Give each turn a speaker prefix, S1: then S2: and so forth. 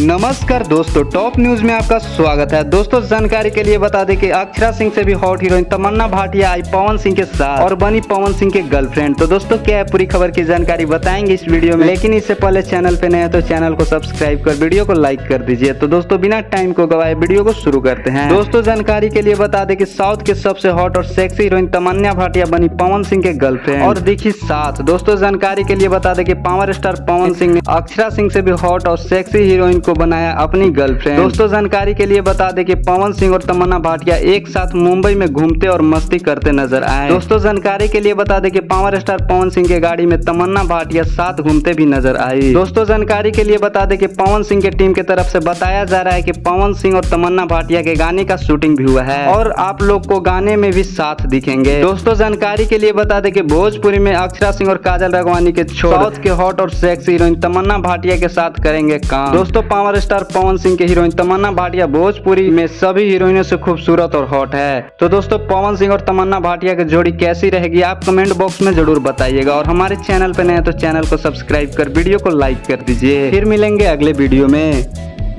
S1: नमस्कार दोस्तों, top news में आपका स्वागत है। दोस्तों जानकारी के लिए बता दें कि अक्षरा सिंह से भी हॉट हीरोइन तमन्ना भाटिया आई पवन सिंह के साथ और बनी पवन सिंह के गर्लफ्रेंड। तो दोस्तों क्या है पूरी खबर की जानकारी बताएंगे इस वीडियो में, लेकिन इससे पहले चैनल पे नए हैं तो चैनल को सब्सक्राइब कर वीडियो को लाइक कर दीजिए। तो दोस्तों बिना टाइम को गवाए वीडियो को शुरू करते हैं। दोस्तों जानकारी के लिए बता दें कि साउथ के सबसे हॉट और सेक्सी हीरोइन तमन्ना भाटिया बनी पवन सिंह के गर्लफ्रेंड और दिखी साथ। दोस्तों जानकारी के लिए बता दें कि पावर स्टार पवन सिंह ने अक्षरा सिंह से भी हॉट और सेक्सी हीरोइन को बनाया अपनी गर्लफ्रेंड। दोस्तों जानकारी के लिए बता दें कि पवन सिंह और तमन्ना भाटिया एक साथ मुंबई में घूमते और मस्ती करते नजर आए। दोस्तों जानकारी के लिए बता दें कि पावर स्टार पवन सिंह के गाड़ी में तमन्ना भाटिया साथ घूमते भी नजर आई। दोस्तों जानकारी के लिए बता दें कि पवन सिंह के टीम की तरफ से बताया जा रहा है कि पवन सिंह और तमन्ना भाटिया के गाने का शूटिंग भी हुआ है और आप लोग को गाने में भी साथ दिखेंगे। दोस्तों जानकारी के लिए बता दें कि भोजपुरी में अक्षरा सिंह और काजल राघवानी के छोड़ साउथ के हॉट और सेक्सी हीरोइन तमन्ना भाटिया के साथ करेंगे काम। दोस्तों पावर स्टार पवन सिंह के हीरोइन तमन्ना भाटिया भोजपुरी में सभी हीरोइनों से खूबसूरत और हॉट है। तो दोस्तों पवन सिंह और तमन्ना भाटिया की जोड़ी कैसी रहेगी आप कमेंट बॉक्स में जरूर बताइएगा और हमारे चैनल पे नए हैं तो चैनल को सब्सक्राइब कर वीडियो को लाइक कर दीजिए। फिर मिलेंगे अगले वीडियो में।